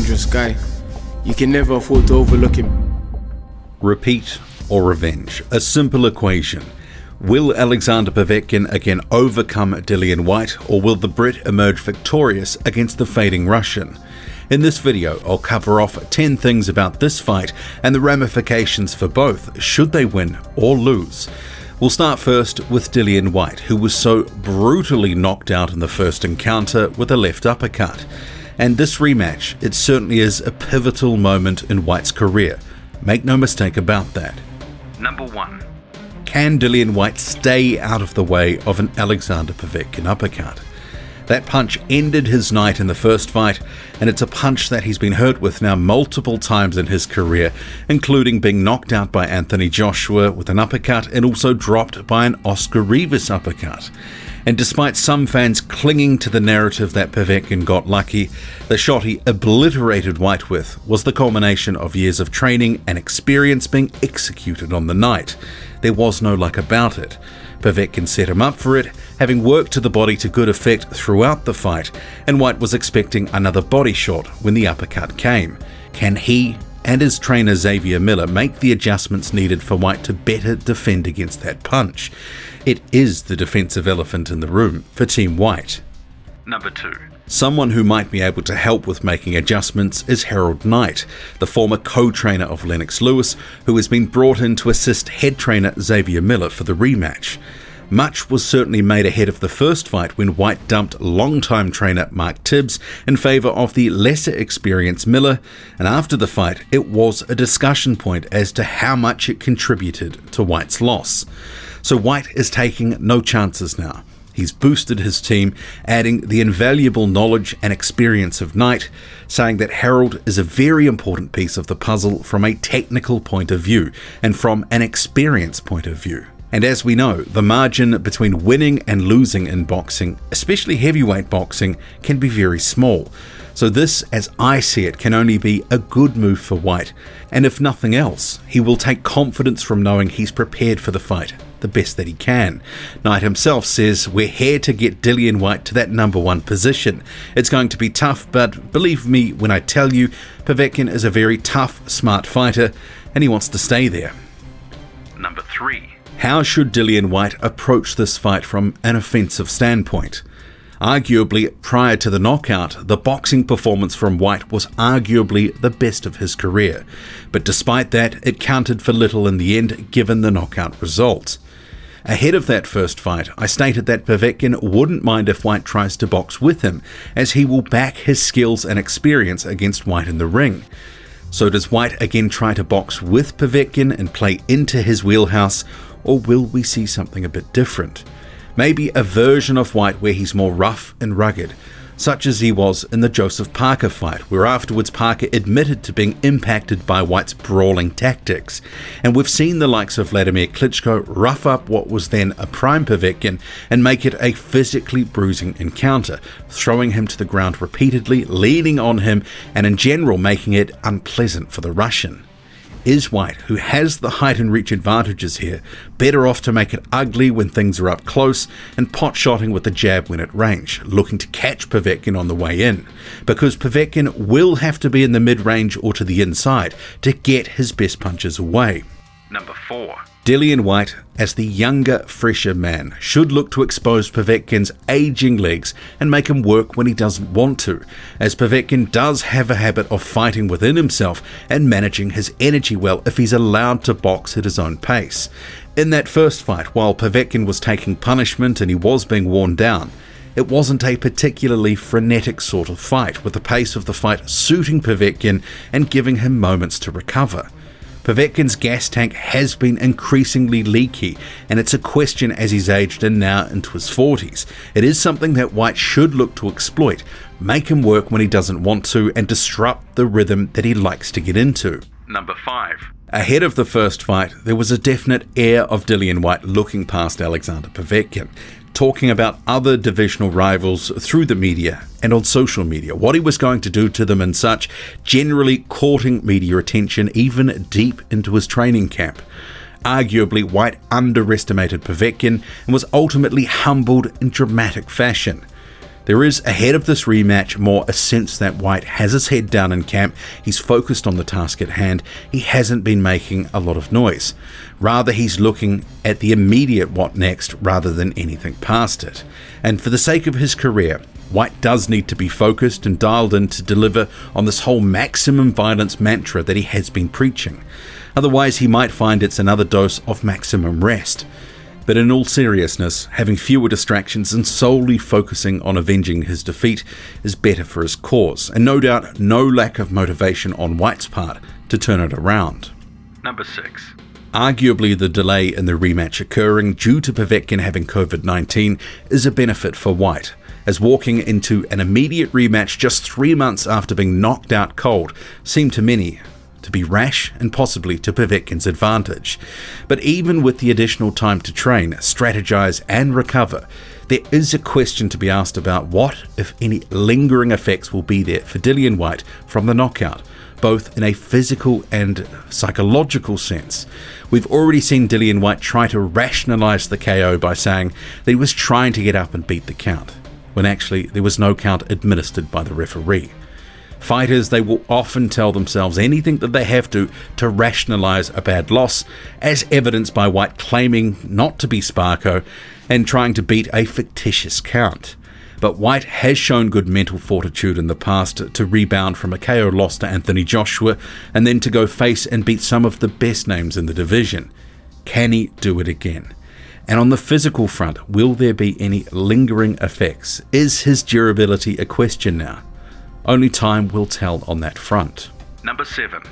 dangerous guy. You can never afford to overlook him. Repeat or revenge? A simple equation. Will Alexander Povetkin again overcome Dillian White, or will the Brit emerge victorious against the fading Russian? In this video, I'll cover off 10 things about this fight and the ramifications for both, should they win or lose. We'll start first with Dillian White, who was so brutally knocked out in the first encounter with a left uppercut. And this rematch, it certainly is a pivotal moment in White's career. Make no mistake about that. Number 1. Can Dillian White stay out of the way of an Alexander Povetkin uppercut? That punch ended his night in the first fight, and it's a punch that he's been hurt with now multiple times in his career, including being knocked out by Anthony Joshua with an uppercut and also dropped by an Oscar Rivas uppercut. And despite some fans clinging to the narrative that Povetkin got lucky, the shot he obliterated White with was the culmination of years of training and experience being executed on the night. There was no luck about it. Povetkin set him up for it, having worked to the body to good effect throughout the fight, and White was expecting another body shot when the uppercut came. Can he and his trainer Xavier Miller make the adjustments needed for White to better defend against that punch? It is the defensive elephant in the room for Team White. Number 2. Someone who might be able to help with making adjustments is Harold Knight, the former co-trainer of Lennox Lewis, who has been brought in to assist head trainer Xavier Miller for the rematch. Much was certainly made ahead of the first fight when White dumped longtime trainer Mark Tibbs in favour of the lesser experienced Miller, and after the fight it was a discussion point as to how much it contributed to White's loss. So White is taking no chances now. He's boosted his team, adding the invaluable knowledge and experience of Knight, saying that Harold is a very important piece of the puzzle from a technical point of view and from an experience point of view. And as we know, the margin between winning and losing in boxing, especially heavyweight boxing, can be very small. So this, as I see it, can only be a good move for White. And if nothing else, he will take confidence from knowing he's prepared for the fight the best that he can. Knight himself says, "We're here to get Dillian White to that number 1 position. It's going to be tough, but believe me when I tell you, Povetkin is a very tough, smart fighter, and he wants to stay there." Number 3. How should Dillian White approach this fight from an offensive standpoint? Arguably, prior to the knockout, the boxing performance from White was arguably the best of his career, but despite that, it counted for little in the end given the knockout result. Ahead of that first fight, I stated that Povetkin wouldn't mind if White tries to box with him, as he will back his skills and experience against White in the ring. So does White again try to box with Povetkin and play into his wheelhouse, or will we see something a bit different? Maybe a version of White where he's more rough and rugged, such as he was in the Joseph Parker fight, where afterwards Parker admitted to being impacted by White's brawling tactics. And we've seen the likes of Vladimir Klitschko rough up what was then a prime Povetkin and make it a physically bruising encounter, throwing him to the ground repeatedly, leaning on him, and in general making it unpleasant for the Russian. Is White, who has the height and reach advantages here, better off to make it ugly when things are up close and pot-shotting with the jab when at range, looking to catch Povetkin on the way in? Because Povetkin will have to be in the mid-range or to the inside to get his best punches away. Number 4. Dillian White, as the younger, fresher man, should look to expose Povetkin's aging legs and make him work when he doesn't want to, as Povetkin does have a habit of fighting within himself and managing his energy well if he's allowed to box at his own pace. In that first fight, while Povetkin was taking punishment and he was being worn down, it wasn't a particularly frenetic sort of fight, with the pace of the fight suiting Povetkin and giving him moments to recover. Povetkin's gas tank has been increasingly leaky, and it's a question as he's aged and now into his 40s. It is something that White should look to exploit, make him work when he doesn't want to, and disrupt the rhythm that he likes to get into. Number 5. Ahead of the first fight, there was a definite air of Dillian White looking past Alexander Povetkin, talking about other divisional rivals through the media and on social media, what he was going to do to them and such, generally courting media attention even deep into his training camp. Arguably, White underestimated Povetkin and was ultimately humbled in dramatic fashion. There is, ahead of this rematch, more a sense that White has his head down in camp, he's focused on the task at hand, he hasn't been making a lot of noise. Rather, he's looking at the immediate what next rather than anything past it. And for the sake of his career, White does need to be focused and dialed in to deliver on this whole maximum violence mantra that he has been preaching. Otherwise, he might find it's another dose of maximum rest. But in all seriousness, having fewer distractions and solely focusing on avenging his defeat is better for his cause, and no doubt no lack of motivation on White's part to turn it around. Number 6. Arguably, the delay in the rematch occurring due to Povetkin having COVID-19 is a benefit for White, as walking into an immediate rematch just 3 months after being knocked out cold seemed to many to be rash and possibly to Povetkin's advantage. But even with the additional time to train, strategize and recover, there is a question to be asked about what, if any, lingering effects will be there for Dillian White from the knockout, both in a physical and psychological sense. We've already seen Dillian White try to rationalize the KO by saying that he was trying to get up and beat the count, when actually there was no count administered by the referee. Fighters, they will often tell themselves anything that they have to rationalize a bad loss, as evidenced by White claiming not to be Sparko and trying to beat a fictitious count. But White has shown good mental fortitude in the past to rebound from a KO loss to Anthony Joshua and then to go face and beat some of the best names in the division. Can he do it again? And on the physical front, will there be any lingering effects? Is his durability a question now? Only time will tell on that front. Number 7.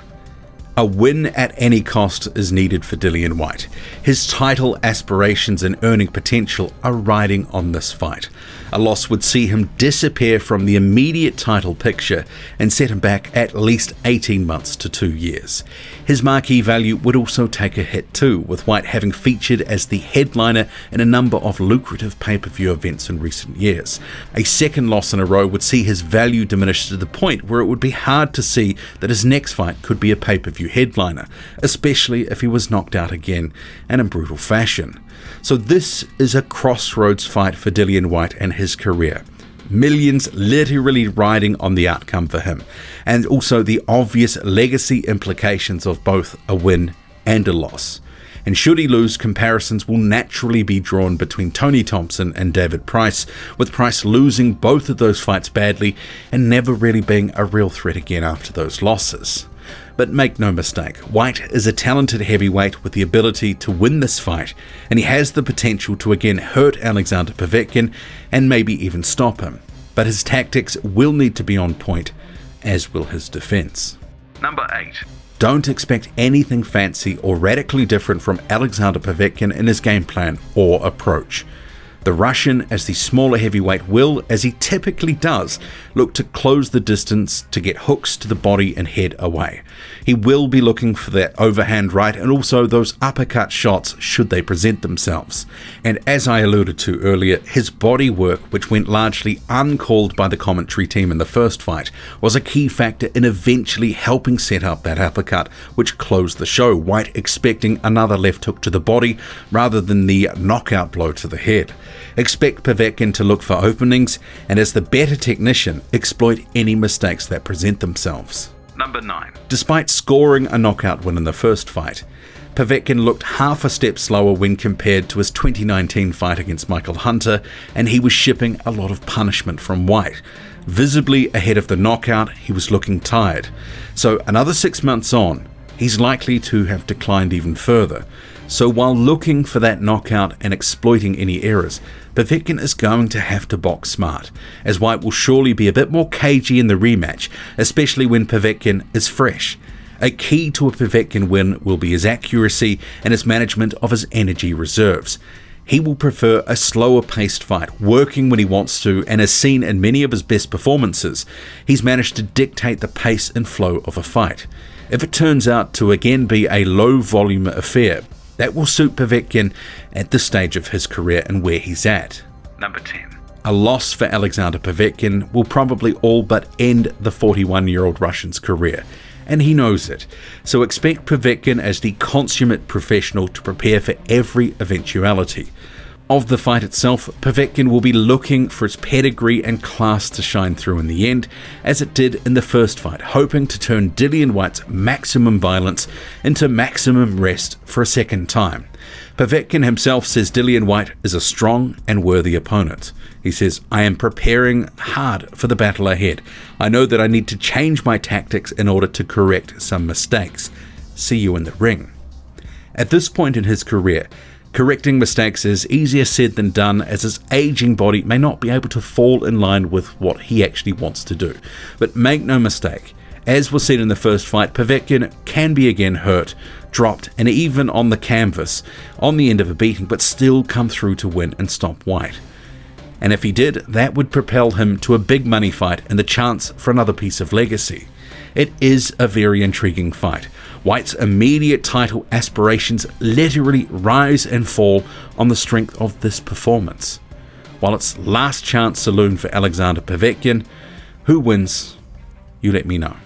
A win at any cost is needed for Dillian White. His title aspirations and earning potential are riding on this fight. A loss would see him disappear from the immediate title picture and set him back at least 18 months to 2 years. His marquee value would also take a hit too, with White having featured as the headliner in a number of lucrative pay-per-view events in recent years. A second loss in a row would see his value diminish to the point where it would be hard to see that his next fight could be a pay-per-view headliner, especially if he was knocked out again and in brutal fashion. So this is a crossroads fight for Dillian White and his career. Millions literally riding on the outcome for him, and also the obvious legacy implications of both a win and a loss. And should he lose, comparisons will naturally be drawn between Tony Thompson and David Price, with Price losing both of those fights badly and never really being a real threat again after those losses. But make no mistake, White is a talented heavyweight with the ability to win this fight, and he has the potential to again hurt Alexander Povetkin and maybe even stop him. But his tactics will need to be on point, as will his defense. Number 8. Don't expect anything fancy or radically different from Alexander Povetkin in his game plan or approach. The Russian, as the smaller heavyweight, will, as he typically does, look to close the distance to get hooks to the body and head away. He will be looking for that overhand right and also those uppercut shots should they present themselves. And as I alluded to earlier, his body work, which went largely uncalled by the commentary team in the first fight, was a key factor in eventually helping set up that uppercut, which closed the show, White expecting another left hook to the body rather than the knockout blow to the head. Expect Povetkin to look for openings, and as the better technician, exploit any mistakes that present themselves. Number 9. Despite scoring a knockout win in the first fight, Povetkin looked half a step slower when compared to his 2019 fight against Michael Hunter, and he was shipping a lot of punishment from White. Visibly ahead of the knockout, he was looking tired. So another 6 months on, he's likely to have declined even further. So while looking for that knockout and exploiting any errors, Povetkin is going to have to box smart, as White will surely be a bit more cagey in the rematch, especially when Povetkin is fresh. A key to a Povetkin win will be his accuracy and his management of his energy reserves. He will prefer a slower paced fight, working when he wants to, and as seen in many of his best performances, he's managed to dictate the pace and flow of a fight. If it turns out to again be a low volume affair, that will suit Povetkin at this stage of his career and where he's at. Number 10. A loss for Alexander Povetkin will probably all but end the 41-year-old Russian's career, and he knows it. So expect Povetkin as the consummate professional to prepare for every eventuality. of the fight itself, Povetkin will be looking for its pedigree and class to shine through in the end, as it did in the first fight, hoping to turn Dillian White's maximum violence into maximum rest for a second time. Povetkin himself says Dillian White is a strong and worthy opponent. He says, "I am preparing hard for the battle ahead. I know that I need to change my tactics in order to correct some mistakes. See you in the ring." At this point in his career, correcting mistakes is easier said than done, as his aging body may not be able to fall in line with what he actually wants to do. But make no mistake, as was seen in the first fight, Povetkin can be again hurt, dropped, and even on the canvas on the end of a beating, but still come through to win and stop White. And if he did, that would propel him to a big money fight and the chance for another piece of legacy. It is a very intriguing fight. White's immediate title aspirations literally rise and fall on the strength of this performance. While it's last chance saloon for Alexander Povetkin, who wins? You let me know.